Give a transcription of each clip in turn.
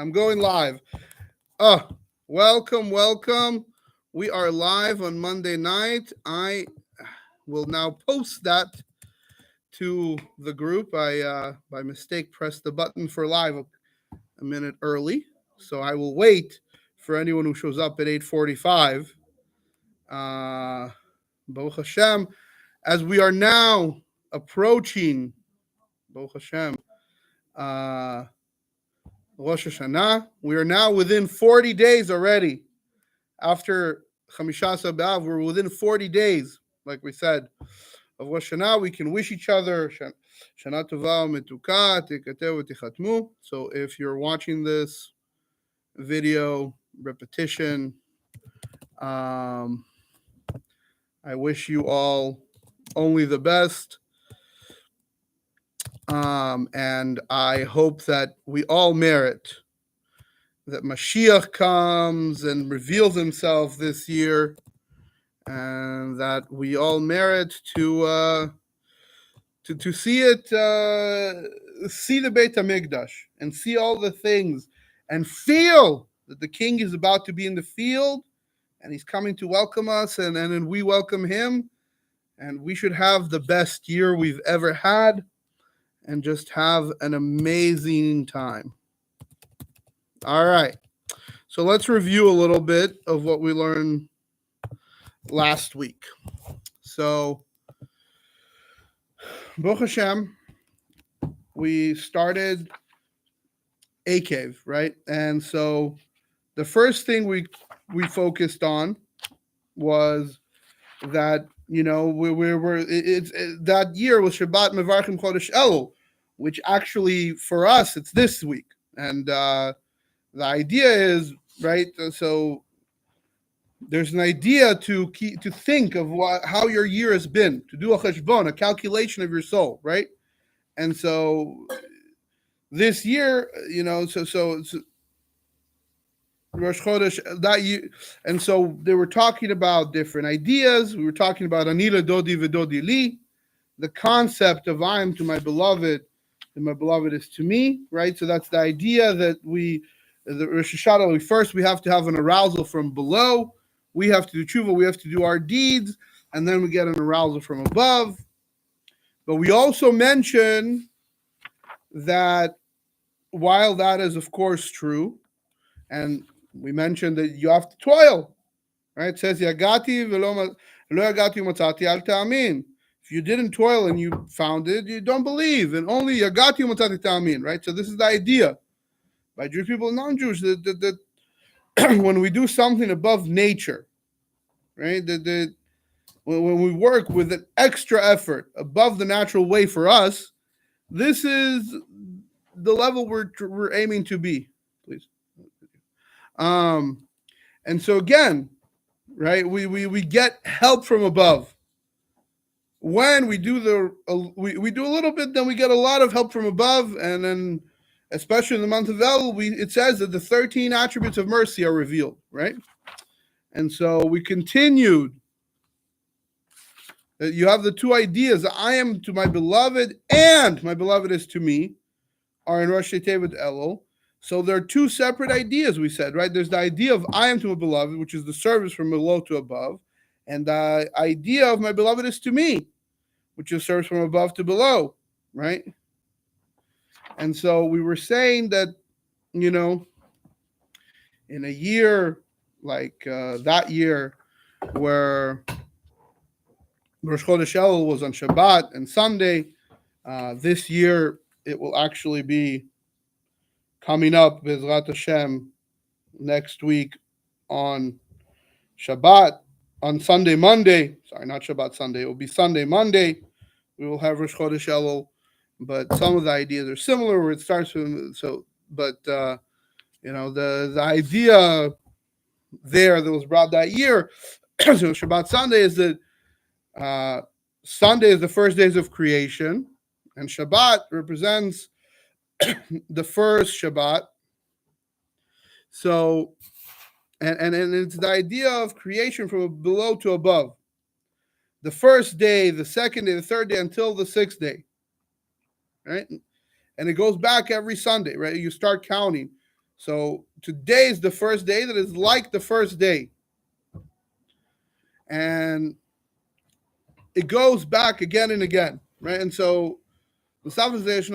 I'm going live. Oh, welcome. We are live on Monday night. I will now post that to the group. I, by mistake, pressed the button for live a minute early. So I will wait for anyone who shows up at 8:45. Baruch Hashem, as we are now approaching, Baruch Hashem, uh, Rosh Hashanah. We are now within 40 days already. After Chamishasa B'Av, we're within 40 days, like we said, of Rosh Hashanah. We can wish each other Shana Tova Metuka, Tikatev Tichatmu. So if you're watching this video repetition, I wish you all only the best. And I hope that we all merit that Mashiach comes and reveals himself this year, and that we all merit to see it, see the Beit HaMikdash, and see all the things, and feel that the King is about to be in the field, and he's coming to welcome us, and then we welcome him, and we should have the best year we've ever had, and just have an amazing time. All right. So let's review a little bit of what we learned last week. So, Baruch Hashem, we started Eikev, right? And so the first thing we focused on was that, that year was Shabbat Mevarchim Chodesh Elul, which actually for us it's this week. And the idea is, right, so there's an idea to think of how your year has been, to do a cheshbon, a calculation of your soul, right? And so this year, so Rosh Chodesh that year, and so they were talking about different ideas. We were talking about Anila Dodi V'Dodi Li, the concept of I am to my beloved, and my beloved is to me, right? So that's the idea that the Rosh Hashanah, we have to have an arousal from below. We have to do tshuva, we have to do our deeds, and then we get an arousal from above. But we also mention that while that is, of course, true, and we mentioned that you have to toil, right? It says, Yagati v'lo yagati matzati al ta'amin. If you didn't toil and you found it, you don't believe. And only Yagati matzati ta'amin, right? So this is the idea by Jewish people and non-Jewish that when we do something above nature, right? When we work with an extra effort above the natural way for us, this is the level we're aiming to be. Please. And so again, right? We get help from above. When we do we do a little bit, then we get a lot of help from above, and then especially in the month of Elul, it says that the 13 attributes of mercy are revealed, right? And so we continued. You have the two ideas, I am to my beloved and my beloved is to me, are in Rosh Hashanah Elul. So there are two separate ideas, we said, right? There's the idea of I am to my beloved, which is the service from below to above, and the idea of my beloved is to me, which is service from above to below, right? And so we were saying that, in a year like that year where Rosh Chodesh Elul was on Shabbat and Sunday, this year it will actually be coming up, Bezrat Hashem, next week on Shabbat, on Monday. Sorry, not Shabbat, Sunday. It will be Sunday, Monday. We will have Rosh Chodesh Elul, but some of the ideas are similar where it starts from, the idea there that was brought that year, so Shabbat Sunday is that Sunday is the first days of creation, and Shabbat represents the first Shabbat. So, and it's the idea of creation from below to above. The first day, the second day, the third day, until the sixth day, right? And it goes back every Sunday, right? You start counting. So today is the first day that is like the first day. And it goes back again and again, right? And so and so this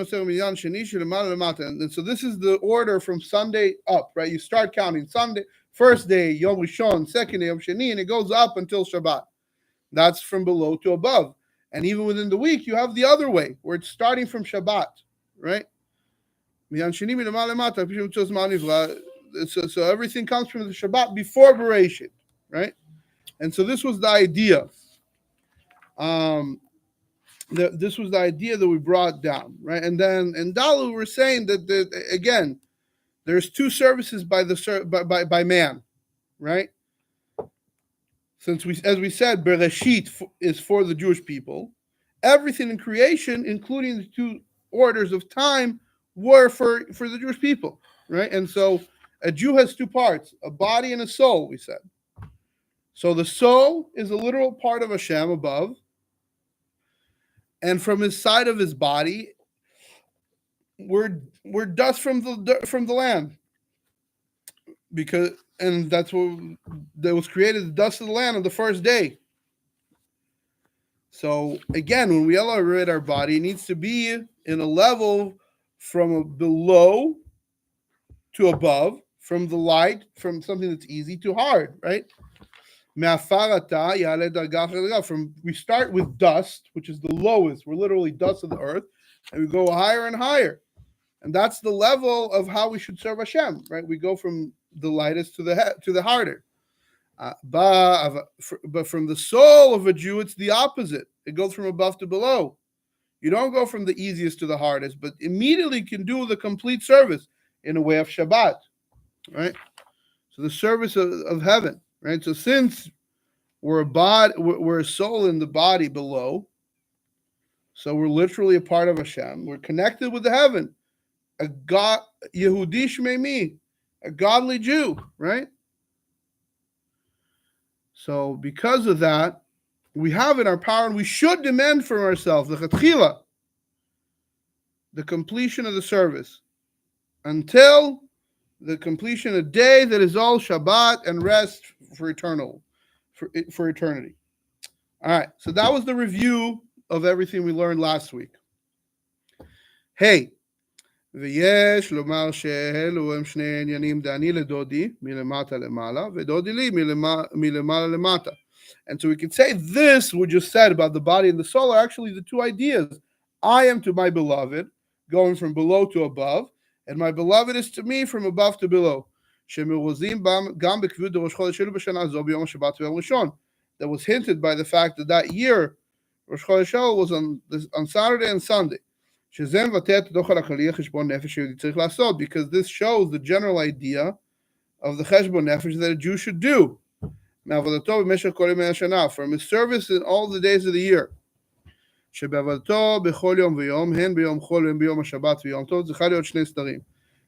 is the order from Sunday up, right? You start counting Sunday, first day, Yom Rishon, second day, Yom Sheni, and it goes up until Shabbat. That's from below to above. And even within the week, you have the other way, where it's starting from Shabbat, right? So everything comes from the Shabbat before Bereshit, right? And so this was the idea. This was the idea that we brought down, right? And then in Dalu, we're saying that again, there's two services by man, right? Since as we said, Bereshit is for the Jewish people. Everything in creation, including the two orders of time, were for the Jewish people, right? And so a Jew has two parts, a body and a soul, we said. So the soul is a literal part of Hashem above, and from his side of his body, we're dust from the land, because and that's what that was created, the dust of the land on the first day. So again, when we elevate our body, it needs to be in a level from below to above, from the light, from something that's easy to hard, right? From we start with dust, which is the lowest. We're literally dust of the earth, and we go higher and higher, and that's the level of how we should serve Hashem, right? We go from the lightest to the harder. But from the soul of a Jew, it's the opposite. It goes from above to below. You don't go from the easiest to the hardest, but immediately can do the complete service in a way of Shabbat, right? So the service of heaven, right? So since we're we're a soul in the body below, so we're literally a part of Hashem. We're connected with the heaven. A God, Yehudi Shmeimi, a godly Jew, right? So because of that, we have in our power, and we should demand from ourselves the chatchila, the completion of the service, until the completion of a day that is all Shabbat and rest for eternity. All right, so that was the review of everything we learned last week. Hey, ויש לומר שאלו הם שני עניינים דעני לדודי מלמטה למעלה ודודי לי מלמעלה למטה. And so we could say this, we just said about the body and the soul, are actually the two ideas. I am to my beloved, going from below to above, and my beloved is to me from above to below. שמרוזים גם בקביעות ראש חודש אלו בשנה זו ביום השבת ויום ראשון. That was hinted by the fact that year, Rosh Chodesh was on Saturday and Sunday. Because this shows the general idea of the cheshbon nefesh that a Jew should do. From his service in all the days of the year.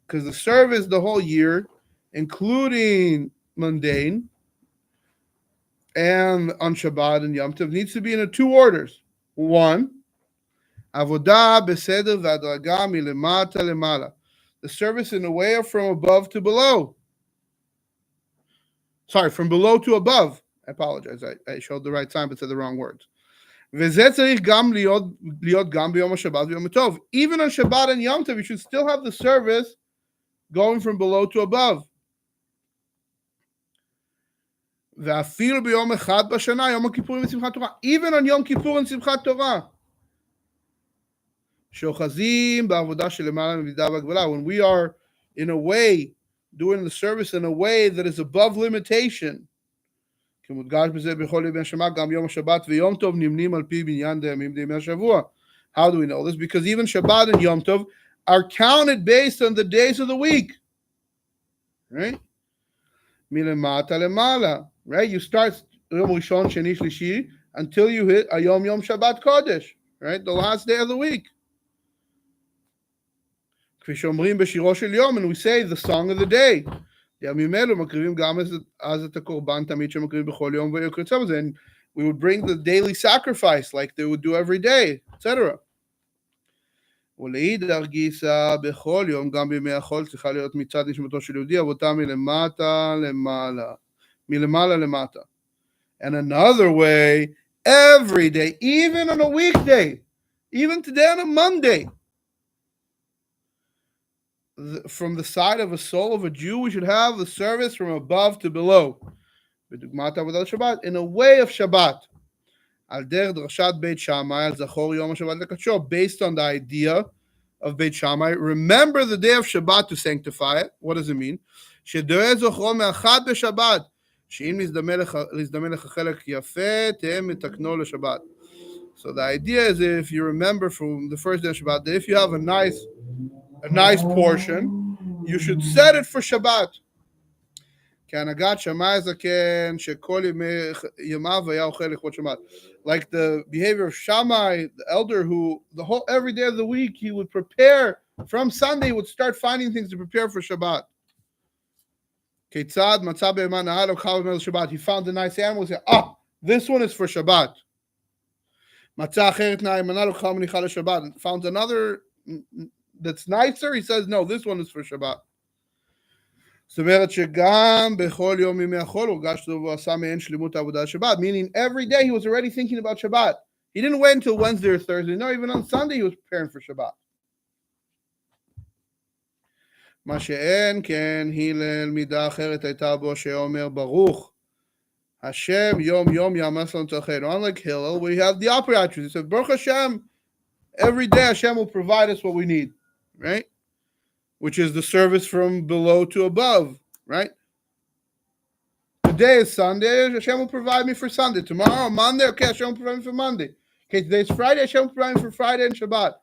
Because the service the whole year, including mundane, and on Shabbat and Yom Tov, needs to be in two orders. One, Avodah beseder v'adraga milemata lemala. The service in a way from above to below. Sorry, from below to above. I apologize. I showed the right time but said the wrong words. וזה צריך גם להיות גם ביום השבת ויום הטוב. Even on Shabbat and Yom Tov, you should still have the service going from below to above. ואפילו ביום אחד בשנה, יום הכיפורים ושמחת תורה. Even on Yom Kippur and Simchat Torah. שאוחזים בעבודה שלמעלה ממידה והגבלה. When we are, in a way, doing the service in a way that is above limitation. כמודגש בזה בכל ימי השבת, גם יום השבת ויום טוב נמנים על פי מניין דיימים דימי השבוע. How do we know this? Because even Shabbat and Yom Tov are counted based on the days of the week. Right? מלמטה למעלה. Right? You start יום ראשון, שני, שלישי, until you hit היום יום שבת קודש. Right? The last day of the week. כפי שאומרים בשירו של יום, and we say the song of the day. ימים אלו מקריבים גם אז את הקורבן תמיד שמקריבים בכל יום וכיוצא בזה, and we would bring the daily sacrifice like they would do every day, etc. ולאידך גיסא, בכל יום, גם בימי החול, צריכה להיות מצד נשמתו של יהודי, אבותה מלמטה למעלה. מלמעלה למטה. And another way, every day, even on a weekday, even today on a Monday, from the side of a soul of a Jew, we should have the service from above to below. בדוגמת עבודת שבת, in a way of Shabbat. על דרך דרשת בית שמאי, על זכור יום השבת לקדשו, based on the idea of Beit Shammai. Remember the day of Shabbat to sanctify it. What does it mean? שדוה זוכרו מאחד בשבת, שאם להזדמן לך חלק יפה, תהיה מתקנו לשבת. So the idea is, if you remember from the first day of Shabbat, that if you have a nice portion, you should set it for Shabbat. כהנהגת שמאי הזקן, שכל ימיו היה אוכל לכבוד שבת. Like the behavior of Shammai, the elder, who every day of the week he would prepare from Sunday, would start finding things to prepare for Shabbat. כיצד מצא בהמה נאה לו חל לשבת. He found a nice animal, he said, this one is for Shabbat. מצא אחרת נאמנה לו חל מניחה לשבת. Found another that's nicer, he says, no, this one is for Shabbat. זאת אומרת שגם בכל יום ימי החול הורגש לו והוא עשה מעין שלמות העבודה לשבת, meaning every day he was already thinking about Shabbat. He didn't wait until Wednesday or Thursday. No, even on Sunday he was preparing for Shabbat. מה שאין כן הלל מידה אחרת הייתה בו שאומר ברוך השם יום יום יאמץ לנו צרכינו. Unlike Hillel, we have the opposite attribute. He said, Baruch Hashem, every day Hashem will provide us what we need, right? Which is the service from below to above, right? Today is Sunday, Hashem will provide me for Sunday. Tomorrow, Monday, okay, Hashem will provide me for Monday. Okay, today is Friday, Hashem will provide me for Friday and Shabbat.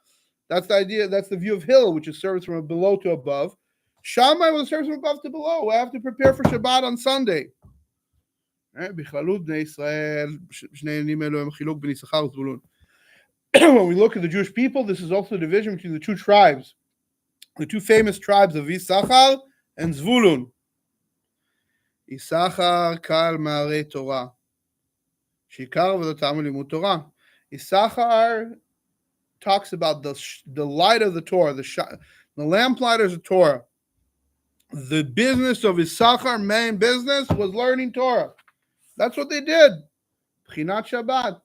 That's the idea, that's the view of Hillel, which is service from below to above. Shammai was service from above to below. I have to prepare for Shabbat on Sunday. Right? בכללות בני ישראל, שני עניינים אלו הם חילוק בין יששכר וזבולון. When we look at the Jewish people, this is also a division between the two tribes. The two famous tribes of Yisachar and Zvulun. Yisachar kal ma'arei Torah. Shikar v'dotam limud Torah. Yisachar talks about the light of the Torah, the lamplight of the Torah. The business of Yisachar, main business, was learning Torah. That's what they did. B'chinat Shabbat.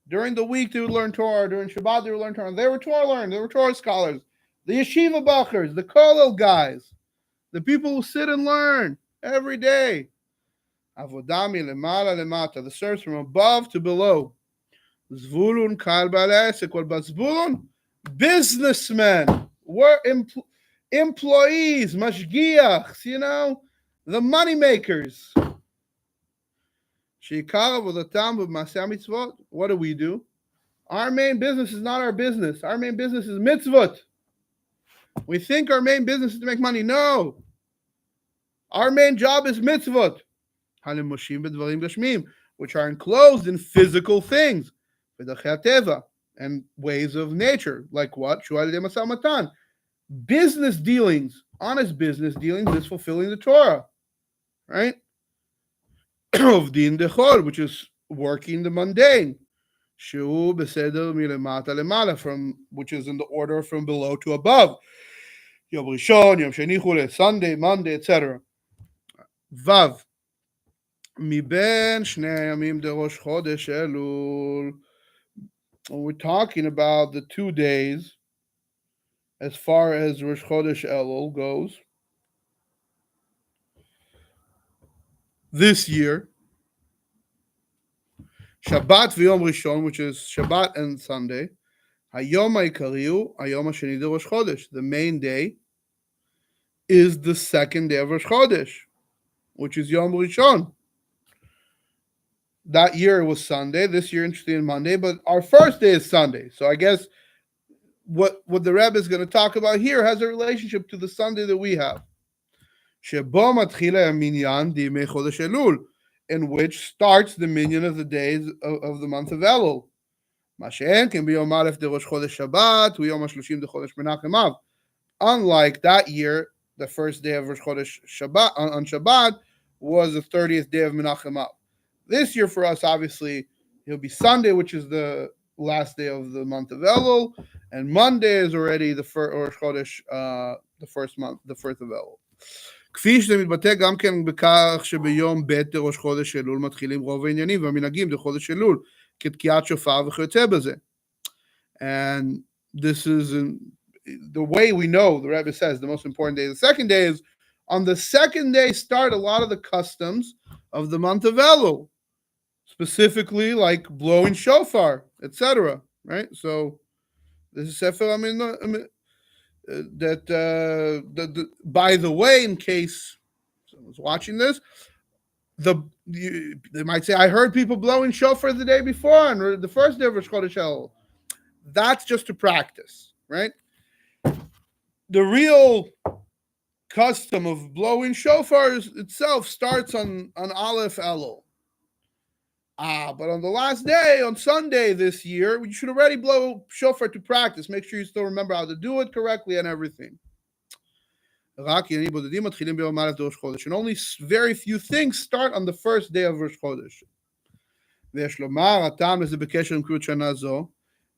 During the week, they would learn Torah. During Shabbat, they would learn Torah. They were Torah learners. They were Torah scholars. The yeshiva bachers, the kollel guys, the people who sit and learn every day. Avodah milemala lemata, the service from above to below. Zvulun kal ba'alei esek, what about Zvulun? Businessmen, employees, mashgiachs, the money makers. Sheikar avodatam b'maseh mitzvot. What do? Our main business is not our business. Our main business is mitzvot. We think our main business is to make money. No. Our main job is mitzvot, which are enclosed in physical things, and ways of nature. Like what? Business dealings, honest business dealings is fulfilling the Torah. Right? Of din dechol, which is working the mundane. Shu beseder milemata lemala, which is in the order from below to above. Yom Rishon, Yom Sheni Chule, Sunday, Monday, etc. Vav. Miben shnei yamim de rosh chodesh Elul. We're talking about the 2 days as far as Rosh Chodesh Elul goes. This year, Shabbat v'Yom Rishon, which is Shabbat and Sunday. Hayom ha'ikariu, Hayom ha'sheni de Rosh Chodesh. The main day is the second day of Rosh Chodesh, which is Yom Rishon. That year it was Sunday. This year, interesting, Monday. But our first day is Sunday. So I guess what the Rebbe is going to talk about here has a relationship to the Sunday that we have. Shebo matchila minyan d'imei chodesh Elul, in which starts the minyan of the days of the month of Elul. Mashen can be Yom Aleph de Rosh Chodesh Shabbat, Yom HaShloshim de Chodesh Menachem Av. Unlike that year, the first day of Rosh Chodesh Shabbat on Shabbat was the 30th day of Menachem Av. This year for us, obviously, it'll be Sunday, which is the last day of the month of Elul, and Monday is already the first Rosh Chodesh, the first month, the first of Elul. כפי שזה מתבטא גם כן בכך שביום ב' לראש חודש אלול מתחילים רוב העניינים והמנהגים לחודש אלול, כתקיעת שופר וכיוצא בזה. And this is the way we know, the Rebbe says, the most important day. The second day is, on the second day start a lot of the customs of the month of Elul, specifically like blowing shofar, etc. Right? So this is Sefer that by the way, in case someone's watching this, they might say, I heard people blowing shofar the day before on the first day of Rosh Chodesh Elul. That's just to practice, right? The real custom of blowing shofars itself starts on Aleph Elul. But on the last day, on Sunday this year, you should already blow shofar to practice. Make sure you still remember how to do it correctly and everything. And only very few things start on the first day of Rosh Chodesh.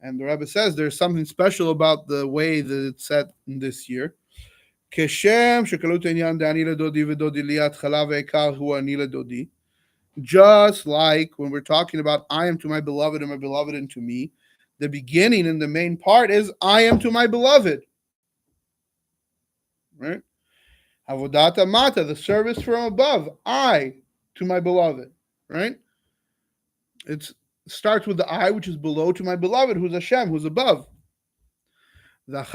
And the Rebbe says there's something special about the way that it's set in this year. Just like when we're talking about I am to my beloved and my beloved unto me, the beginning and the main part is I am to my beloved. Right? Avodat Mata, the service from above, I to my beloved. Right? It starts with the I, which is below, to my beloved, who's Hashem, who's above. And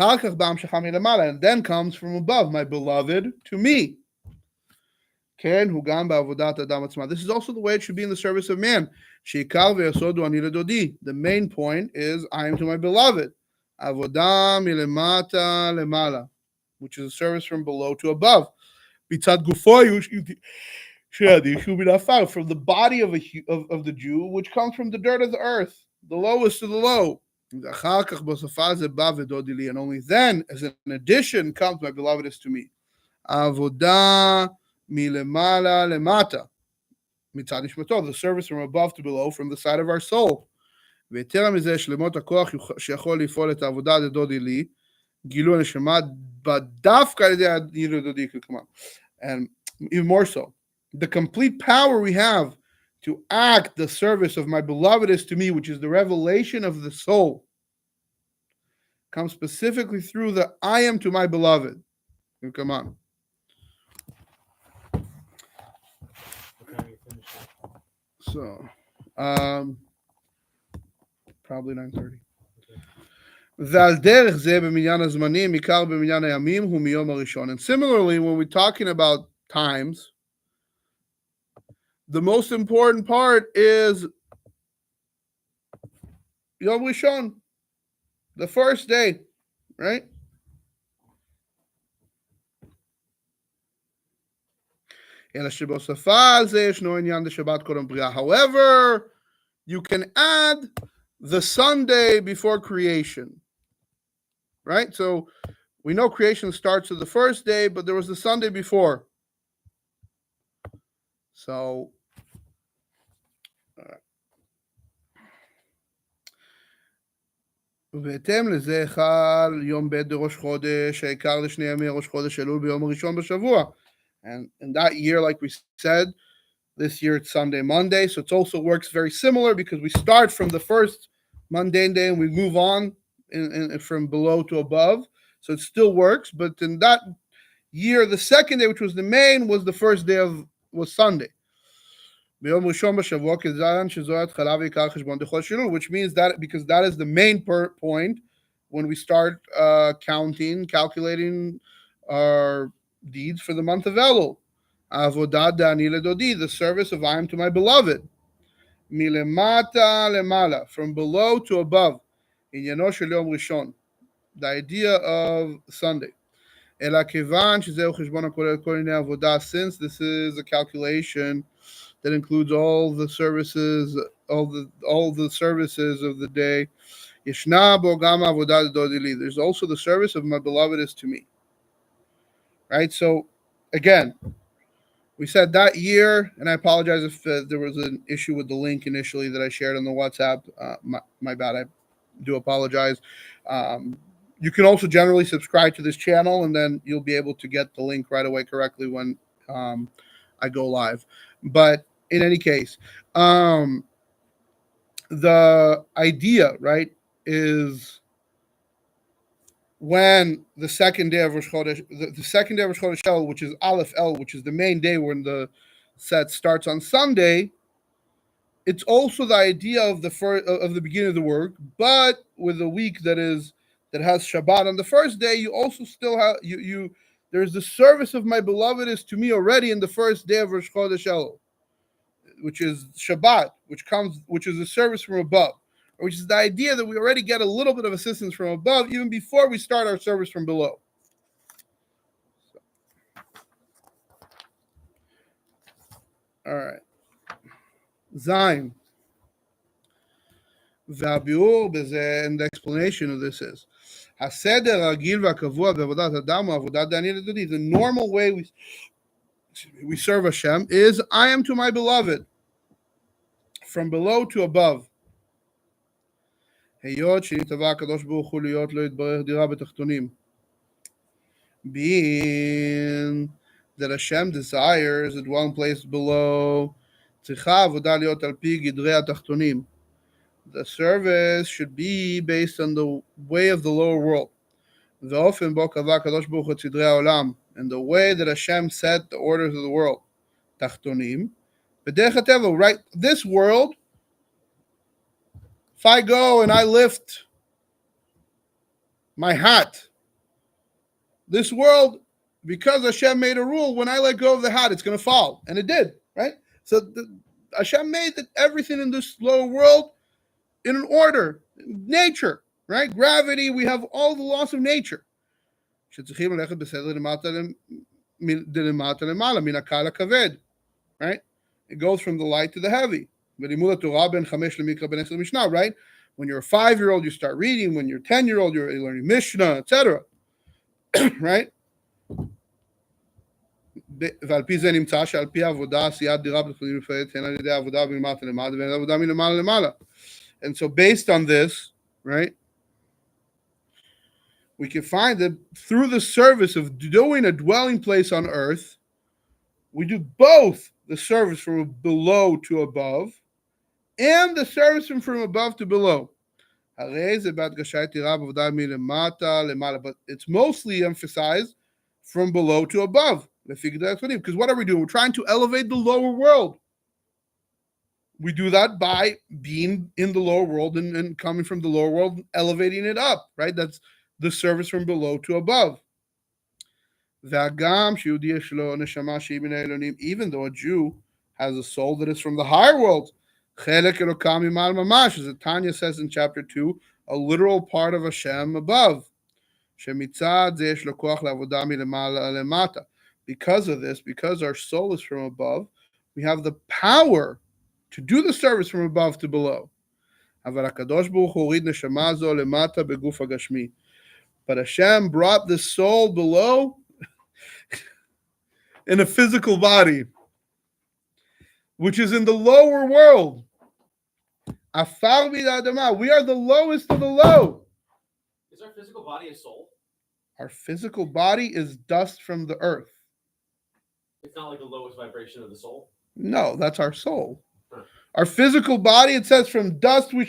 then comes from above, my beloved to me. This is also the way it should be in the service of man. The main point is I am to my beloved. Which is a service from below to above. From the body of the Jew, which comes from the dirt of the earth, the lowest of the low. And only then, as an addition, comes my beloved is to me. Avodah milemala lemata, mitzad nishmato, the service from above to below, from the side of our soul. ויתרה מזה, שלמות הכוח שיכול לפעול את העבודה הדודי לי, גילו הנשמה דווקא על ידי הנילוי הדודי ככמה. And even more so, the complete power we have to act the service of my beloved is to me, which is the revelation of the soul, comes specifically through the I am to my beloved. Come on. So, probably 9:30. And similarly, when we're talking about times, the most important part is Yom Rishon, the first day, right? However, you can add the Sunday before creation, right? So we know creation starts with the first day, but there was the Sunday before. So ובהתאם לזה חל יום ב' לראש חודש, העיקר לשני ימי ראש חודש אלול ביום הראשון בשבוע. And in that year, like we said, this year it's Sunday, Monday, so it also works very similar because we start from the first mundane day and we move on from below to above. So it still works, but in that year, the second day, which was the main, was the first day was Sunday. Which means that because that is the main point when we start calculating our deeds for the month of Elul. Avodah dani ledodi, the service of I am to my beloved. Milemata lemala, from below to above. Inyano shel yom rishon, the idea of Sunday. Ela kevan shezeu cheshbon hakolel kol inei avodah, since this is a calculation that includes all the services, all the services of the day. Yeshna bo gam avodah dodi li. There's also the service of my beloved is to me. Right. So again, we said that year, and I apologize if there was an issue with the link initially that I shared on the WhatsApp. My bad. do apologize. You can also generally subscribe to this channel, and then you'll be able to get the link right away correctly when I go live. But in any case, the idea, right, is when the second day of Rosh Chodesh, the second day of Rosh Chodesh El, which is Aleph El, which is the main day when the set starts on Sunday, it's also the idea of the beginning of the work, but with a week that has Shabbat on the first day, you also still have there's the service of my beloved is to me already in the first day of Rosh Chodesh El, which is Shabbat, which is a service from above, which is the idea that we already get a little bit of assistance from above even before we start our service from below. All right. Zayin. והביאור בזה, and the explanation of this is, הסדר הרגיל והקבוע בעבודת אדם הוא עבודת דעני לדודי. The normal way we serve Hashem is, I am to my beloved, from below to above. היות שנתבע הקדוש ברוך הוא להיות לא יתברך דירה בתחתונים. Being that Hashem desires a dwelling place below, צריכה עבודה להיות על פי גדרי התחתונים. The service should be based on the way of the lower world. והאופן בו קבע הקדוש ברוך הוא את סדרי העולם, and the way that Hashem set the orders of the world. תחתונים. בדרך הטבע, right? This world, if I go and I lift my hat, this world, because Hashem made a rule, when I let go of the hat, it's going to fall. And it did, right? So Hashem made that everything in this lower world in an order, nature, right? Gravity, we have all the laws of nature. Right? It goes from the light to the heavy. Right? When you're a 5-year-old, you start reading. When you're a 10-year-old, you're learning Mishnah, etc. Right? ועל פי זה נמצא שעל פי העבודה עשיית דירה בתחתונים נפרדת הן על ידי העבודה מלמטה למטה והן עבודה מלמעלה למעלה. And so based on this, right, we can find that through the service of doing a dwelling place on earth, we do both the service from below to above and the service from above to below. But it's mostly emphasized from below to above. Because what are we doing? We're trying to elevate the lower world. We do that by being in the lower world and coming from the lower world, elevating it up, right? That's the service from below to above. Even though a Jew has a soul that is from the higher world, as the Tanya says in chapter 2, a literal part of Hashem above. Because of this, because our soul is from above, we have the power to do the service from above to below. But Hashem brought the soul below in a physical body, which is in the lower world. We are the lowest of the low. Is our physical body a soul? Our physical body is dust from the earth. It's not like the lowest vibration of the soul? No, that's our soul. Our physical body, it says, from dust we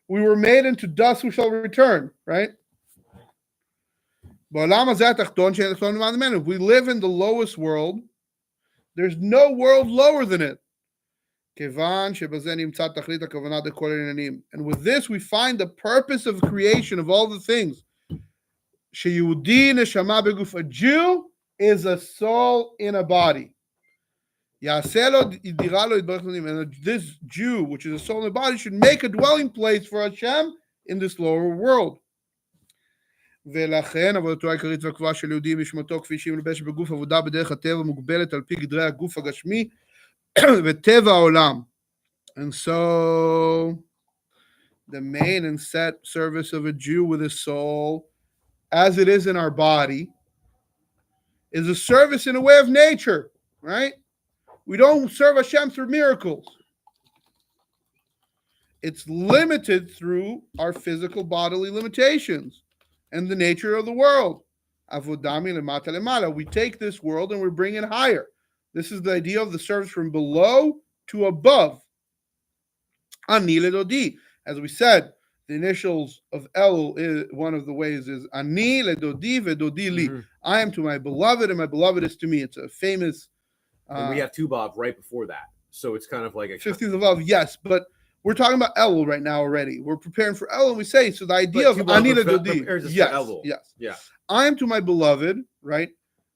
were made, into dust we shall return, right? If we live in the lowest world, there's no world lower than it. And with this, we find the purpose of creation of all the things. A Jew is a soul in a body. And this Jew, which is a soul in a body, should make a dwelling place for Hashem in this lower world. ולכן עבודתו העיקרית והקבועה של יהודי משמתו כפי שהיא מלבשת בגוף עבודה בדרך הטבע מוגבלת על פי גדרי הגוף הגשמי וטבע העולם. And so the main and set service of a Jew with his soul, as it is in our body, is a service in a way of nature, right? We don't serve Hashem through miracles. it's limited through our physical bodily limitations and the nature of the world. Avodami lemata lemala. We take this world and we bring it higher. This is the idea of the service from below to above. Ani ledodi. As we said, the initials of El is one of the ways is Ani ledodi vedodi li. Mhm. I am to my beloved and my beloved is to me. It's a famous And we have Tubav right before that. So it's kind of like a 15th of Av, yes, but we're talking about Elul right now already. We're preparing for Elul, and we say, so the idea But of Tubav Ani prepares ledodi. us for Yes, Elul. yes. Yeah. I am to my beloved, right?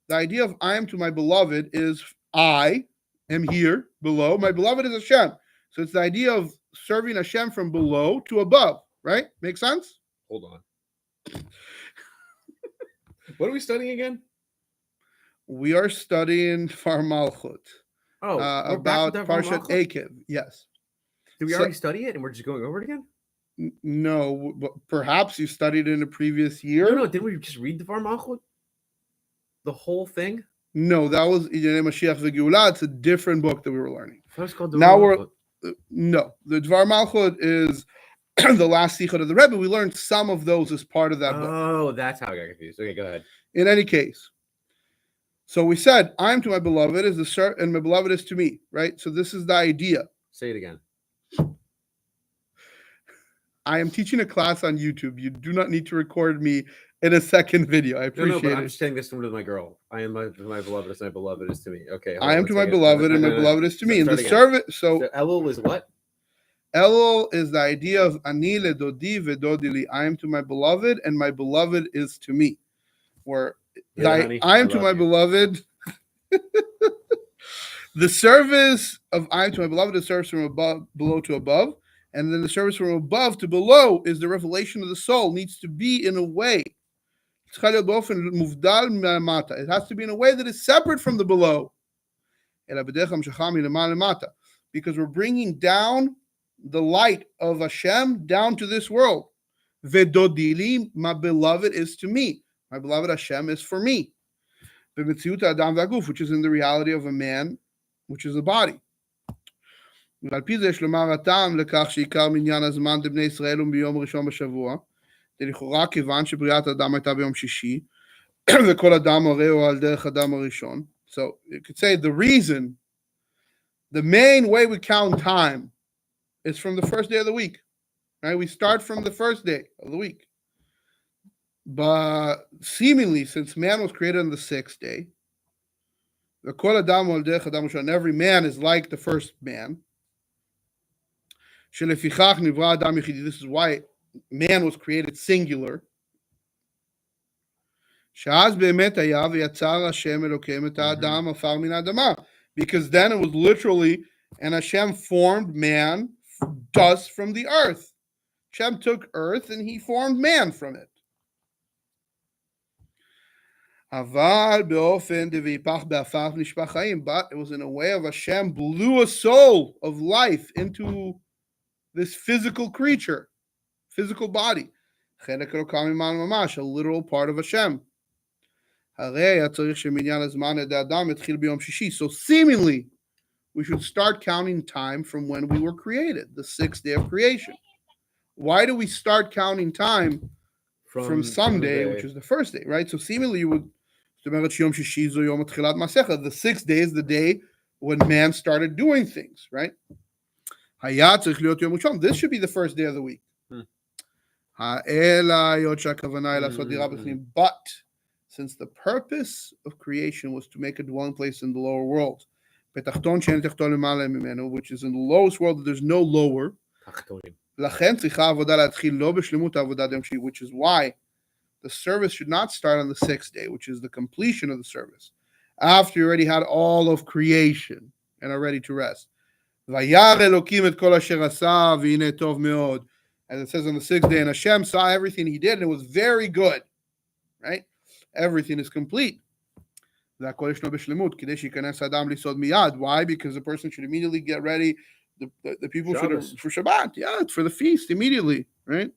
The idea of I am to my beloved is I am here below. My beloved is Hashem. So it's the idea of serving Hashem from below to above, right? Make sense? Hold on. What are we studying again? We are studying Dvar malcut. Oh, we're about back to Dvar Parshat malcut? Eikev. Yes. Did we So- already study it and we're just going over it again? No, but perhaps you studied in a previous year. No, didn't we just read Dvar malcut? The whole thing? No, that was Yonei Mashiach V'Geula. It's a different book that we were learning. I thought it was called Dvar Now we're- malcut. No, the Dvar malchut is the last sichot of the Rebbe. We learned some of those as part of that book. Oh, that's how I got confused. Okay, go ahead. In any case, so we said, "I am to my beloved is the and my beloved is to me." Right. So this is the idea. Say it again. I am teaching a class on YouTube. You do not need to record me in a second video. I No, appreciate but I'm it. just saying this to my girl. I am my beloved as my beloved is to me. Okay. hold I on am one to my second. beloved and my No. beloved is to me. And Start the again. service. So So Elul is what? Elul is the idea of ani ledodi vedodi li. I am to my beloved and my beloved is to me. Where Yeah, honey, I am I to love my you. beloved. The service of I am to my beloved is service from above, below to above, and then the service from above to below is the revelation of the soul. Needs to be in a way. It has to be in a way that is separate from the below. Because we're bringing down the light of Hashem down to this world. Vedodili, my beloved is to me. My beloved Hashem is for me. Which is in the reality of a man, which is a body. ועל פי זה יש לומר הטעם לכך שעיקר מניין הזמן לבני ישראל הוא ביום ראשון בשבוע. זה לכאורה כיוון שבריאת האדם הייתה ביום שישי, וכל אדם הרי הוא על דרך אדם הראשון. So you could say the reason, the main way we count time is from the first day of the week. Right? We start from the first day of the week. But seemingly, since man was created on the sixth day, וכל אדם הוא על דרך אדם הראשון, every man is like the first man. שלפיכך נברא אדם יחידי. This is why man was created singular. שאז באמת היה ויצר השם אלוקים את האדם עפר מן האדמה. Because then it was literally, and Hashem formed man dust from the earth. Hashem took earth and he formed man from it. אבל באופן דוויפח באפר נשפך חיים. But it was in a way of Hashem blew a soul of life into this physical creature, physical body. חלק אלוקה ממעל ממש, a literal part of Hashem. הרי היה צריך שמניין הזמן לידי אדם התחיל ביום שישי. So seemingly, we should start counting time from when we were created, the sixth day of creation. Why do we start counting time from Sunday, which is the first day, right? So seemingly you would, זאת אומרת שיום שישי זו יום התחילת מעשיך. The sixth day is the day when man started doing things, right? היה צריך להיות יום ראשון. This should be the first day of the week. אלא היות שהכוונה היא לעשות דירה בפנים. But since the purpose of creation was to make a dwelling place in the lower world, בתחתון שאין תחתון למעלה ממנו, which is in the lowest world that there's no lower, לכן צריכה העבודה להתחיל לא בשלמות העבודה ביום שישי, which is why the service should not start on the sixth day, which is the completion of the service, after you already had all of creation and are ready to rest. וירא אלוקים את כל אשר עשה, והנה טוב מאוד. As it says on the sixth day, and Hashem saw everything he did, and it was very good. Right? Everything is complete. והכל ישנו בשלמות, כדי שייכנס האדם ליסוד מיד. Why? Because the person should immediately get ready. The people should have, for Shabbat. Yeah, it's for the feast immediately. Right?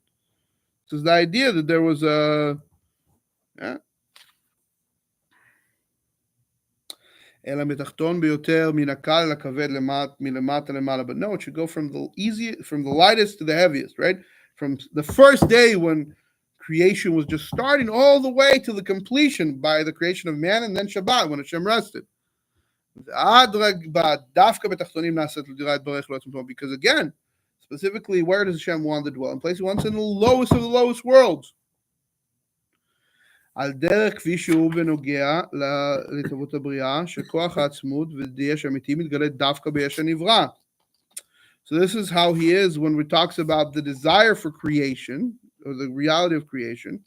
This is the idea that there was a... אלא מתחתון ביותר מן הקל אל הכבד מלמטה למעלה. But no, it should go from the lightest to the heaviest, right? From the first day when creation was just starting all the way to the completion by the creation of man, and then Shabbat when Hashem rested. Because again, specifically, where does Hashem want to dwell? In place he wants in the lowest of the lowest worlds. על דרך כפי שהוא בנוגע להתהוות הבריאה, שכוח העצמות ויש אמיתי מתגלה דווקא ביש הנברא. So this is how he is when we talks about the desire for creation, or the reality of creation.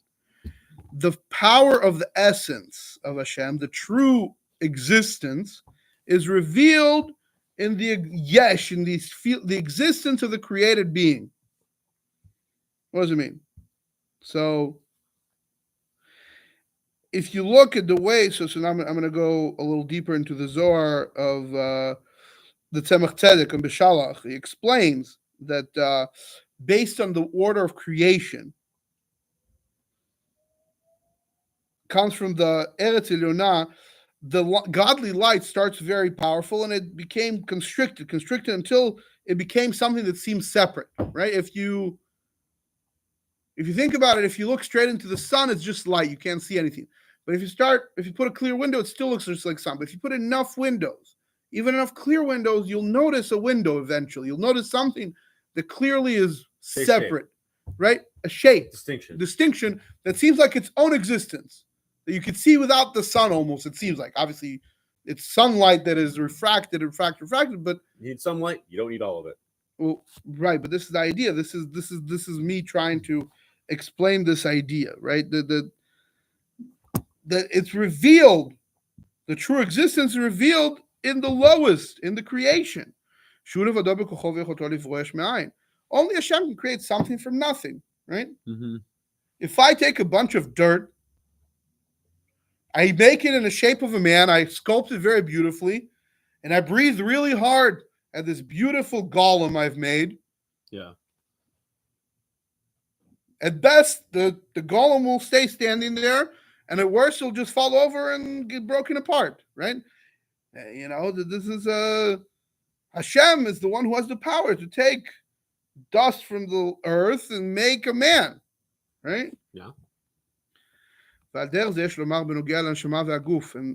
The power of the essence of Hashem, the true existence, is revealed in the yesh, in the existence of the created being. What does it mean? So if you look at the way, so now I'm going to go a little deeper into the Zohar of the Tzemach Tzedek and Beshalach. He explains that based on the order of creation, comes from the Eretz Ilyonah, the godly light starts very powerful, and it became constricted until it became something that seems separate, right? If you think about it, if you look straight into the sun, it's just light. You can't see anything. But if you put a clear window, it still looks just like sun. But if you put enough windows, even enough clear windows, you'll notice a window eventually. You'll notice something that clearly is separate, right? A shape. Distinction that seems like its own existence, that you could see without the sun almost, it seems like. Obviously, it's sunlight that is refracted, but you need sunlight, you don't need all of it. Well, right, but this is the idea. This is me trying to explain this idea, right? That it's revealed, the true existence is revealed in the lowest, in the creation. Only Hashem can create something from nothing, right? Mm-hmm. If I take a bunch of dirt, I make it in the shape of a man, I sculpt it very beautifully, and I breathe really hard at this beautiful golem I've made. Yeah. At best, the golem will stay standing there, and at worst, it'll just fall over and get broken apart, right? This is Hashem is the one who has the power to take dust from the earth and make a man, right? Yeah. And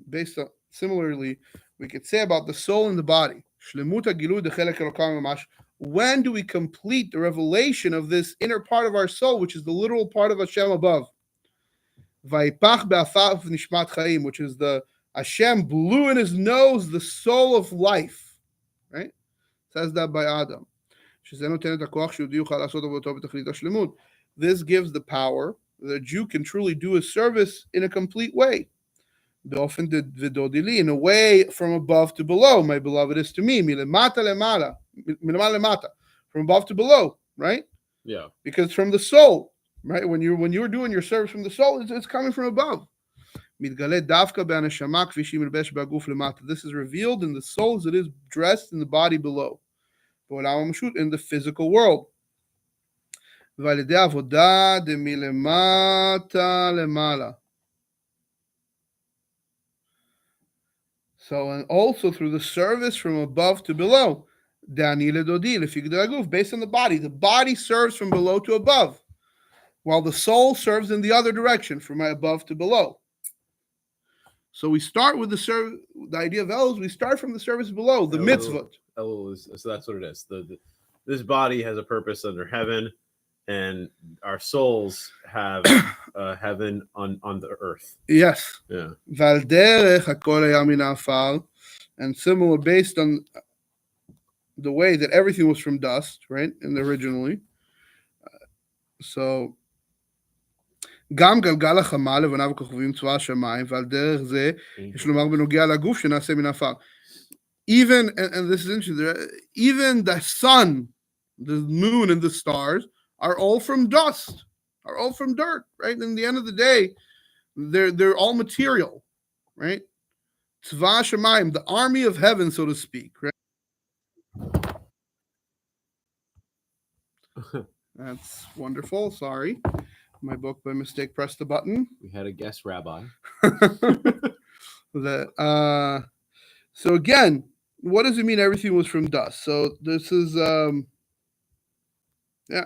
based on, similarly, we could say about the soul and the body. When do we complete the revelation of this inner part of our soul, which is the literal part of Hashem above? Which is the Hashem blew in his nose the soul of life, right? Says that by Adam. This gives the power that a Jew can truly do his service in a complete way. In a way from above to below. My beloved is to me. From above to below, right? Yeah. Because from the soul, right? When you're doing your service from the soul, it's coming from above. This is revealed in the soul as it is dressed in the body below. In the physical world. So, and also through the service from above to below. Based on the body serves from below to above, while the soul serves in the other direction, from above to below. So we start with the idea of Elul. We start from the service below, the mitzvot. Elul so that's what it is. This body has a purpose under heaven, and our souls have heaven on the earth. Yes. Yeah. And similar, based on the way that everything was from dust, right? And originally. So גם גלגל החמה לבניו וכוכבים צבא השמיים, ועל דרך זה יש לומר בנוגע לגוף שנעשה מן עפר. Even, and this is interesting, even the sun, the moon, and the stars are all from dust, are all from dirt, right? In the end of the day, they're all material, right? Tzva Shemayim, the army of heaven, so to speak, right? That's wonderful. Sorry. My book by mistake pressed the button. We had a guest rabbi. So again, what does it mean everything was from dust? So this is yeah,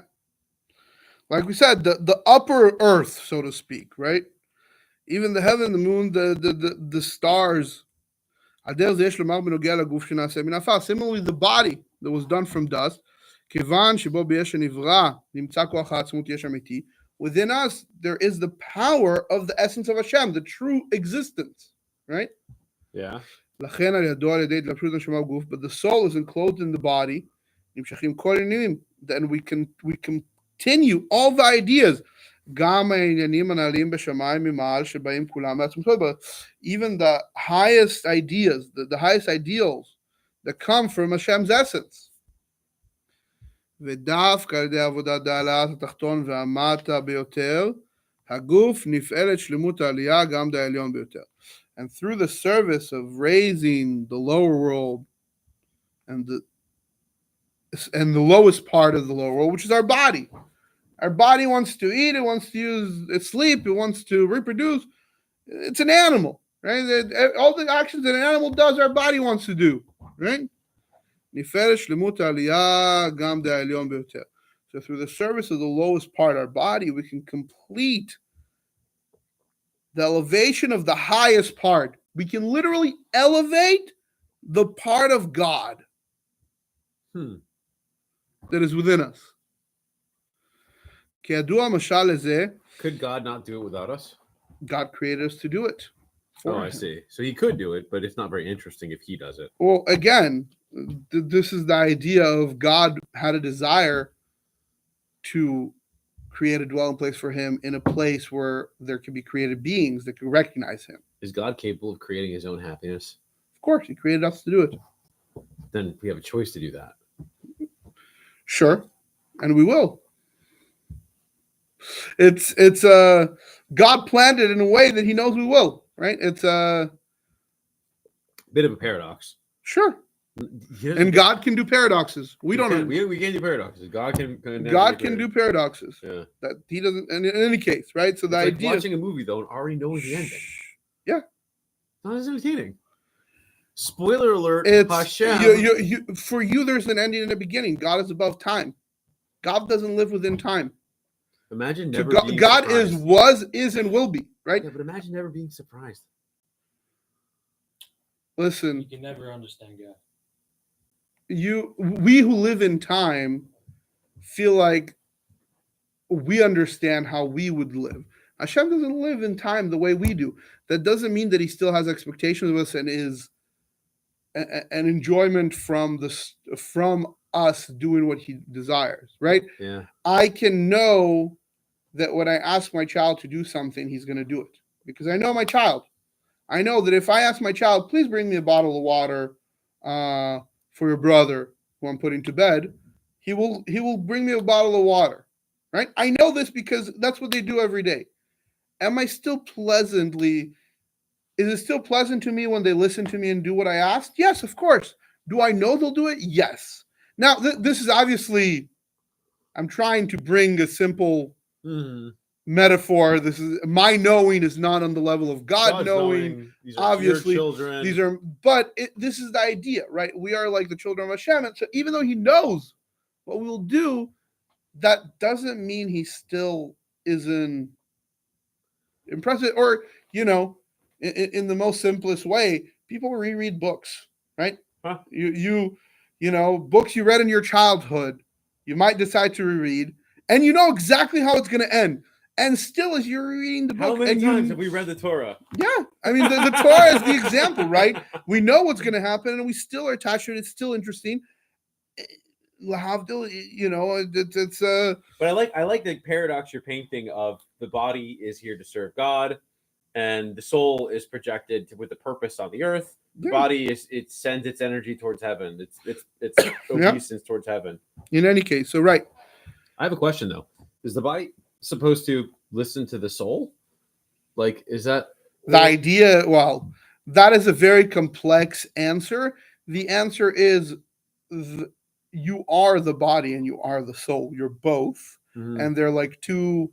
like we said, the upper earth, so to speak, right? Even the heaven, the moon, the stars. Similarly, the body that was done from dust, within us, there is the power of the essence of Hashem, the true existence, right? Yeah. But the soul is enclosed in the body. Then we continue all the ideas. But even the highest ideas, the highest ideals that come from Hashem's essence. ודווקא על ידי עבודת העלאת התחתון והמטה ביותר, הגוף נפעלת שלמות העלייה גם העליון ביותר. And through the service of raising the lower world and the lowest part of the lower world, which is our body. Our body wants to eat, it wants to use its sleep, it wants to reproduce. It's an animal, right? All the actions that an animal does, our body wants to do, right? So through the service of the lowest part, our body, we can complete the elevation of the highest part. We can literally elevate the part of God that is within us. Could God not do it without us? God created us to do it. I see. So he could do it, but it's not very interesting if he does it. Well, again, this is the idea of God had a desire to create a dwelling place for him in a place where there can be created beings that can recognize him. Is God capable of creating his own happiness? Of course, he created us to do it. Then we have a choice to do that. Sure, and we will. It's God planned it in a way that he knows we will, right? It's a bit of a paradox. Sure. And God can do paradoxes. We can't do paradoxes. God can do paradoxes. Yeah. That he doesn't. And in any case, right? So the idea watching a movie though and already knowing the ending. Yeah. Not as entertaining. Spoiler alert. It's Hashem. For you, there's an ending and a beginning. God is above time. God doesn't live within time. Imagine never being God surprised. is, and will be, right? Yeah, but imagine never being surprised. Listen. You can never understand God. We who live in time feel like we understand how we would live. Hashem doesn't live in time the way we do. That doesn't mean that he still has expectations of us and is an enjoyment from us doing what he desires, right? Yeah. I can know that when I ask my child to do something, he's going to do it because I know my child. I know that if I ask my child, please bring me a bottle of water for your brother who I'm putting to bed, he will bring me a bottle of water, right? I know this because that's what they do every day. Is it still pleasant to me when they listen to me and do what I asked? Yes, of course. Do I know they'll do it? Yes. Now, this is obviously, I'm trying to bring a simple metaphor. This is my knowing is not on the level of God knowing. These are obviously your children. This is the idea, right? We are like the children of Hashem. And so even though he knows what we will do, that doesn't mean he still isn't impressive. Or, in the most simplest way, people reread books, right? Huh? Books you read in your childhood, you might decide to reread, and you know exactly how it's going to end. And still, as you're reading the book, how many times have we read the Torah? Yeah, I mean, the Torah is the example, right? We know what's going to happen, and we still are attached to it. It's still interesting. Lahavdil, it's But I like the paradox you're painting of the body is here to serve God, and the soul is projected with the purpose on the earth. The body sends its energy towards heaven. It's obeisance towards heaven. In any case, so right. I have a question though. Is the body supposed to listen to the soul? Like, is that the idea? Well, that is a very complex answer. The answer is you are the body and you are the soul. You're both, and they're like two.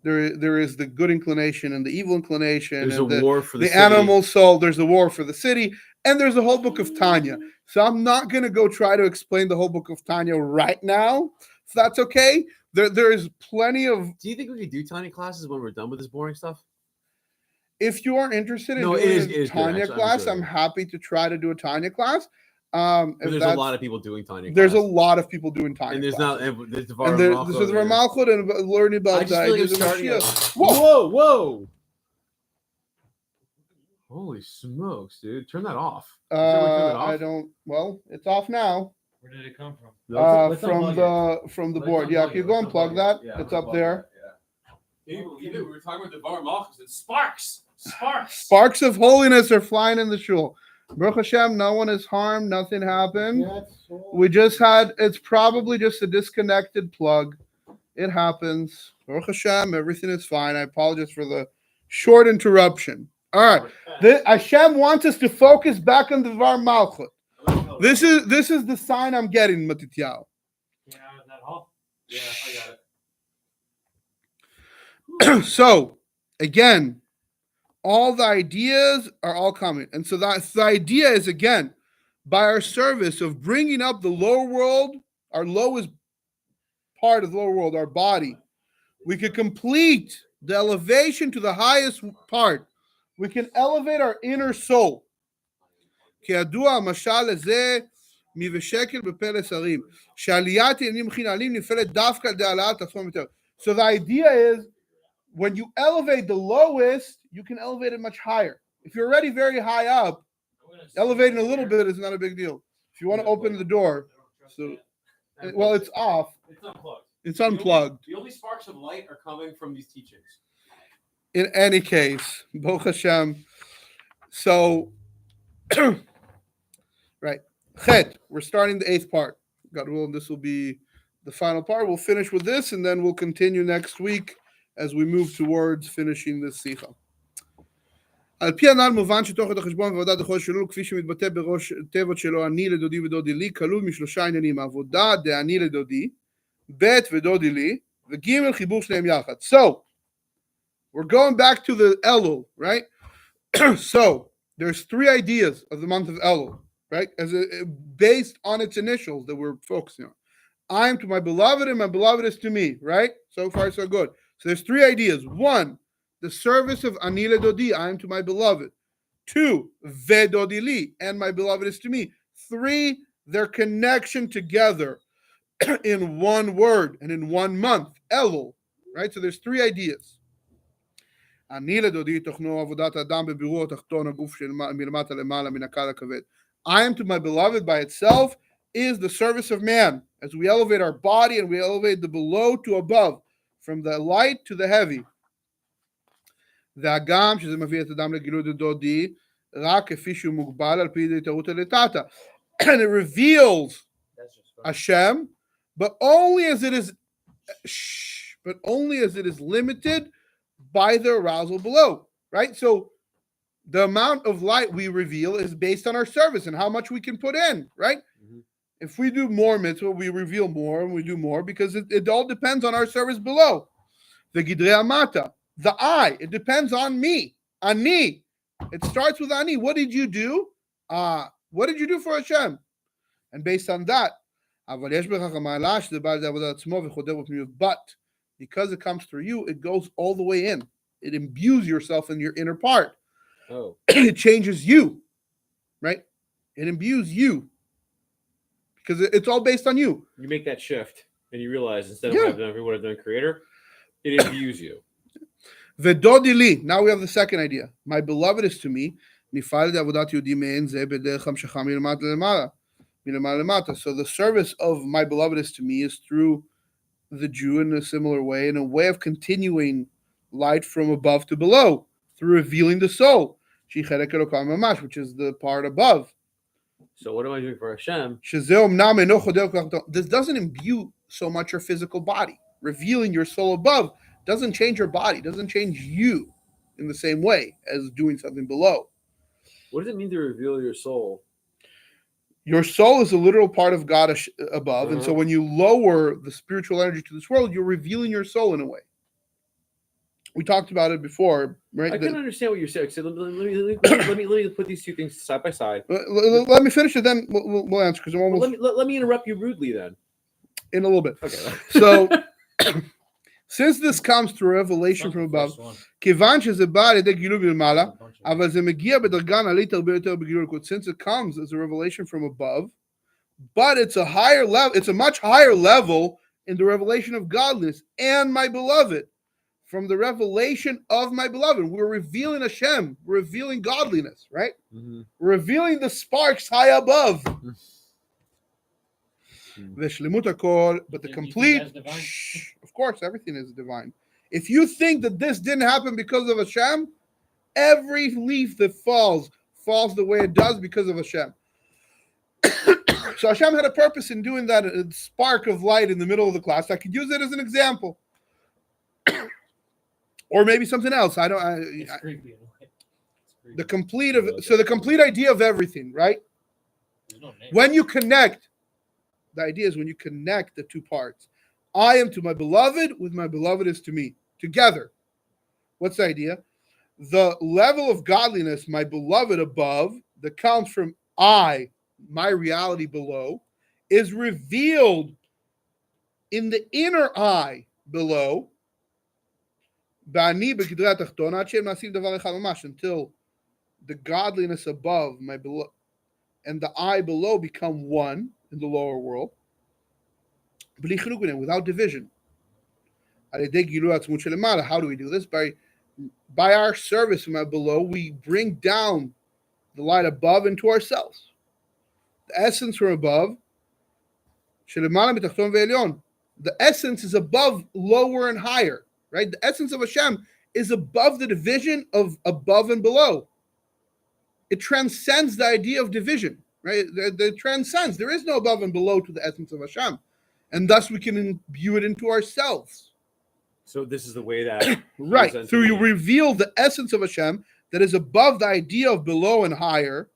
There is the good inclination and the evil inclination. There's and a war for the animal soul. There's a war for the city, And there's a whole book of Tanya. So I'm not going to go try to explain the whole book of Tanya right now. If that's okay. There's plenty of... Do you think we could do Tanya classes when we're done with this boring stuff? If you are interested in No, doing it a is Tanya good, class, I'm I'm happy to try to do a Tanya class. If there's a lot of people doing Tanya There's a classes. lot of people doing Tanya And there's classes. not there's And there's Dvar malcut and learning about I just feel like ideas I'm of starting Mashiach. Whoa! Holy smokes, dude! Turn that off. Is there a way to turn it off? I don't. Well, it's off now. Where did it come from? From the board. Yeah, can you go unplug that? Yeah, It's up there. Can you believe it? We were talking about Dvar malcut. It's sparks. Sparks of holiness are flying in the shul. Baruch Hashem, no one is harmed. Nothing happened. We just had. It's probably just a disconnected plug. It happens. Baruch Hashem, everything is fine. I apologize for the short interruption. All right. Hashem wants us to focus back on the Dvar malcut. This is the sign I'm getting, Matityahu. Came out of that hall? Yeah, I got it. So, again, all the ideas are all coming. And so that's the idea is, again, by our service of bringing up the lower world, our lowest part of the lower world, our body, we could complete the elevation to the highest part. We can elevate our inner soul. כידוע, המשל לזה מבשקל בפלס הרים, שעליית עניינים חינליים נפעלת דווקא על ידי העלאת עצמם יותר. So the idea is, when you elevate the lowest, you can elevate it much higher. If you're already very high up, elevating a little bit is not a big deal. If you want to open the door, so well, it's off. It's unplugged. It's unplugged. The only sparks of light are coming from these teachings. In any case, Baruch Hashem. So, right. Chet, we're starting the 8th part. God willing, this will be the final part. We'll finish with this, and then we'll continue next week as we move towards finishing this שיחה. על פי הנ"ל מובן שתוכן החשבון ועבודת החודש שלו, כפי שמתבטא בראש תיבות שלו, אני לדודי ודודי לי, כלול משלושה עניינים: עבודה דאני לדודי, ב' ודודי לי, וג' חיבור שניהם יחד. So, we're going back to the Elul, right? So, there's 3 ideas of the month of Elul, right? Based on its initials that we're focusing on. I am to my beloved and my beloved is to me, right? So far, so good. So there's 3 ideas. 1, the service of Ani Ledodi, I am to my beloved. 2, Vedodi li, and my beloved is to me. 3, their connection together in one word and in one month, Elul, right? So there's 3 ideas. אני לדודי תוכנו עבודת האדם בבירור התחתון הגוף של מלמטה למעלה מן הקל הכבד. I am to my beloved by itself is the service of man, as we elevate our body and we elevate the below to above, from the light to the heavy. והגם שזה מביא את האדם לגילוי דודי, רק כפי שהוא מוגבל על פי דהיתרותא דתתא. And it reveals Hashem, but only as it is limited by the arousal below, right? So the amount of light we reveal is based on our service and how much we can put in, right? Mm-hmm. If we do more mitzvah, we reveal more and we do more because it all depends on our service below. The gidrei amata, the I, it depends on me. Ani, it starts with Ani. What did you do? What did you do for Hashem? And based on that, but because it comes through you, it goes all the way in. It imbues yourself in your inner part. Oh. It changes you, right? It imbues you. Because it's all based on you. You make that shift, and you realize instead of what I've done creator, it imbues you. Vedodi li. Now we have the second idea. My beloved is to me. So the service of my beloved is to me is through the Jew in a similar way, in a way of continuing light from above to below, through revealing the soul, which is the part above. So what am I doing for Hashem? This doesn't imbue so much your physical body. Revealing your soul above doesn't change your body, doesn't change you in the same way as doing something below. What does it mean to reveal your soul? Your soul is a literal part of God above. And so when you lower the spiritual energy to this world, you're revealing your soul in a way. We talked about it before, right? I can understand what you're saying. So let me put these two things side by side. Let me finish it, then we'll answer because I'm Well, almost let me interrupt you rudely then. in a little bit. Okay. So, since this comes through revelation from above, כיוון שזה בא על ידי גילוי מלמעלה, אבל זה מגיע בדרגה נעלית הרבה יותר בגילוי אלוקות. Since it comes as a revelation from above, but it's a higher level, it's a much higher level in the revelation of godliness and my beloved. From the revelation of my beloved, we're revealing Hashem, we're revealing godliness, right? Mm-hmm. We're revealing the sparks high above. ושלמות הכל, but the complete, of course, everything is divine. If you think that this didn't happen because of Hashem, every leaf that falls the way it does because of Hashem. So Hashem had a purpose in doing that spark of light in the middle of the class. I could use it as an example. Or maybe something else. It's creepy. It's creepy. The complete idea of everything, right? There's no name. When you connect, the idea is when you connect the two parts. I am to my beloved, with my beloved is to me. Together. What's the idea? The level of godliness, my beloved above, that comes from I, my reality below, is revealed in the inner I below, until the godliness above, my beloved, and the I below become one in the lower world, without division. How do we do this? By our service from below, we bring down the light above into ourselves. The essence from above, the essence is above, lower and higher, right? The essence of Hashem is above the division of above and below. It transcends the idea of division, right? It transcends. There is no above and below to the essence of Hashem. And thus we can imbue it into ourselves. So this is the way that right. Through you reveal the essence of Hashem that is above the idea of below and higher,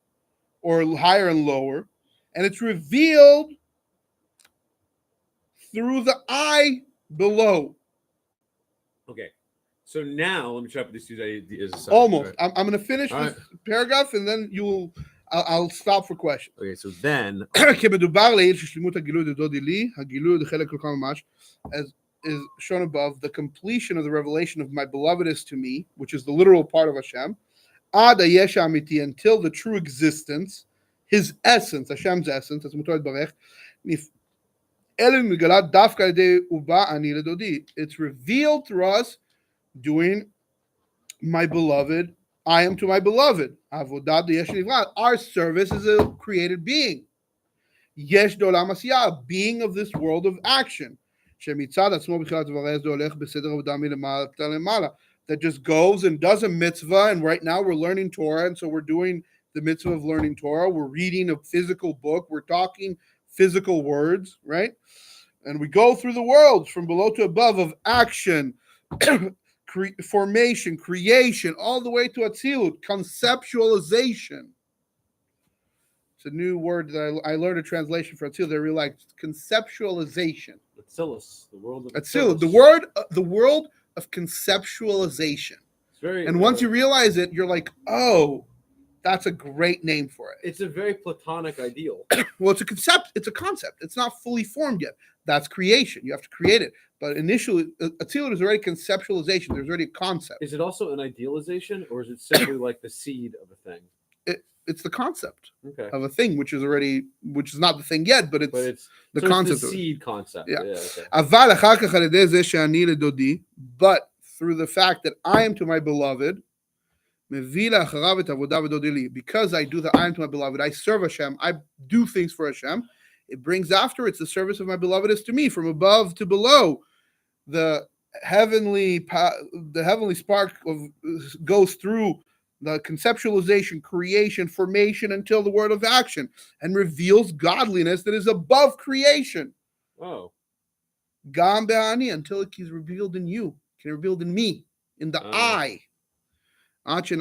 or higher and lower, and it's revealed through the I below. Okay. So now let me try to put these two ideas aside. Almost. Right? I'm going to finish this paragraph and then I'll stop for questions. Okay, so then as is shown above, the completion of the revelation of my beloved is to me, which is the literal part of Hashem, until the true existence, his essence, Hashem's essence, as it's revealed through us doing my beloved. I am to my beloved. Our service is a created being. Yesh dolam asiyah, being of this world of action. That just goes and does a mitzvah, and right now we're learning Torah, and so we're doing the mitzvah of learning Torah. We're reading a physical book. We're talking physical words, right? And we go through the world from below to above of action, formation, creation, all the way to atzilut, conceptualization. It's a new word that I learned a translation for atzilut. I realized conceptualization. Atzilus, the world of atzilut, the world of conceptualization. It's very, and once you realize it, you're like, oh, that's a great name for it. It's a very Platonic ideal. Well, it's a concept. It's not fully formed yet. That's creation. You have to create it. But initially, atzilut is already conceptualization. There's already a concept. Is it also an idealization, or is it simply like the seed of a thing? It's the concept of a thing, which is not the thing yet, but it's the concept. It's the seed concept. Yeah. Okay. But through the fact that I am to my beloved, because I do the I am to my beloved, I serve Hashem, I do things for Hashem, it brings after it's the service of my beloved is to me, from above to below. The heavenly spark goes through the conceptualization, creation, formation, until the word of action, and reveals godliness that is above creation. Oh. Gam be'ani, until it is revealed in you, can be revealed in me, in the I. Until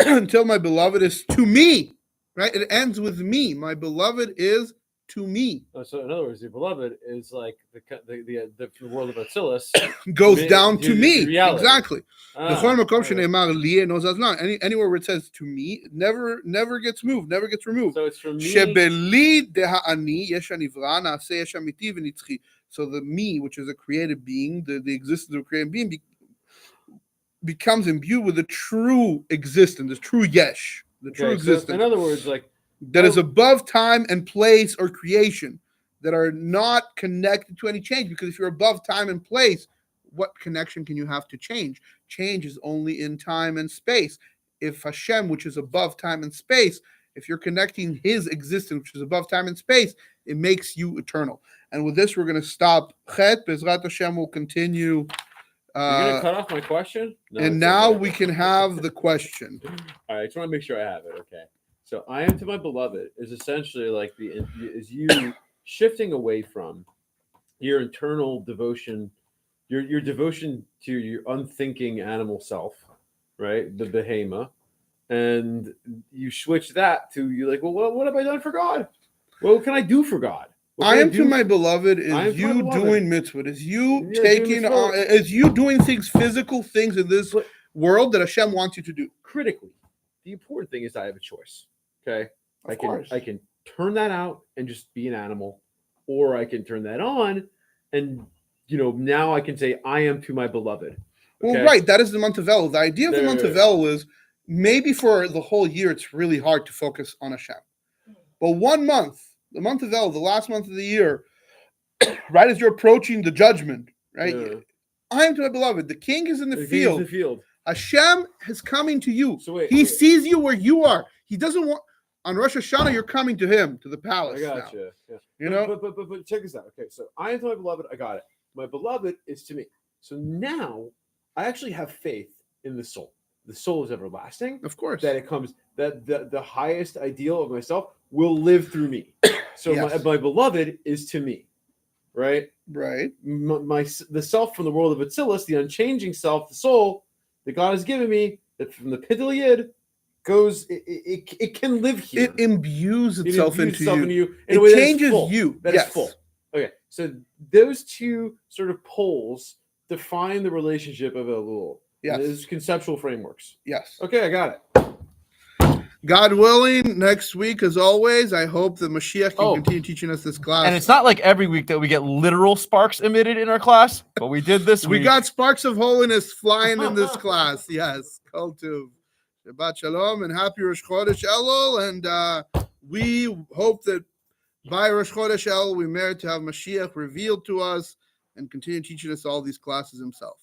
until my beloved is to me, right? It ends with me. My beloved is to me. So in other words, the beloved is like the world of Atzilus Goes down to the me. reality. Exactly. Ah, Anywhere where it says to me, it never gets moved, never gets removed. so it's from me. שבלי דהאני יש הנברא, נעשה יש אמיתי ונצחי. So the me, which is a created being, the existence of a created being, becomes imbued with the true existence, the true yesh, the true So existence. in other words, like that is above time and place or creation, that are not connected to any change. Because if you're above time and place, what connection can you have to change? Change is only in time and space. If Hashem, which is above time and space, if you're connecting his existence, which is above time and space, it makes you eternal. And with this, we're going to stop. Chet, Bezrat Hashem will continue. you're gonna cut off my question. No, And it's now okay. we can have the question. All right, I just want to make sure I have it. Okay. So I am to my beloved is essentially like is you shifting away from your internal devotion, your devotion to your unthinking animal self, right? The behemoth, and you switch that to you're like, well, what have I done for God? What can I do for God? I am to my beloved is I am to my you beloved. doing mitzvah, is you Yeah, taking doing on, mitzvot. is you doing things, physical things in this But- world that Hashem wants you to do. Critically, the important thing is I have a choice. Okay. Of course. I can turn that out and just be an animal, or I can turn that on and now I can say I am to my beloved. Well, Okay? right. That is the month of El. The idea of the There- month of El is maybe for the whole year, it's really hard to focus on Hashem. But 1 month, the month of El, the last month of the year, right as you're approaching the judgment, right? Yeah. I am to my beloved. The king is in the He's in field. the field. Hashem is coming to you. So wait, He wait. sees you where you are. He doesn't want on Rosh Hashanah. You're coming to him, to the I palace. got Now. you. Yeah. You know? But check this out. Okay, so I am to my beloved. I got it. My beloved is to me. So now I actually have faith in the soul. The soul is everlasting. Of course. That it comes that the highest ideal of myself will live through me. So Yes. my beloved is to me, right? Right. The self from the world of Atzilus, the unchanging self, the soul that God has given me, that from the pit of Yid goes, it can live here. It imbues It itself imbues into itself you. in a It way that is changes full. you. That is Yes. full. Okay, so those two sort of poles define the relationship of Elul. Yes. Those conceptual frameworks. Yes. Okay, I got it. God willing, next week, as always, I hope that Mashiach can Oh. continue teaching us this class. And it's not like every week that we get literal sparks emitted in our class, but we did this we week. got sparks of holiness flying in this class. Yes. Kol Tov. Shabbat Shalom and happy Rosh Chodesh Elul. And we hope that by Rosh Chodesh Elul, we merit to have Mashiach revealed to us and continue teaching us all these classes himself.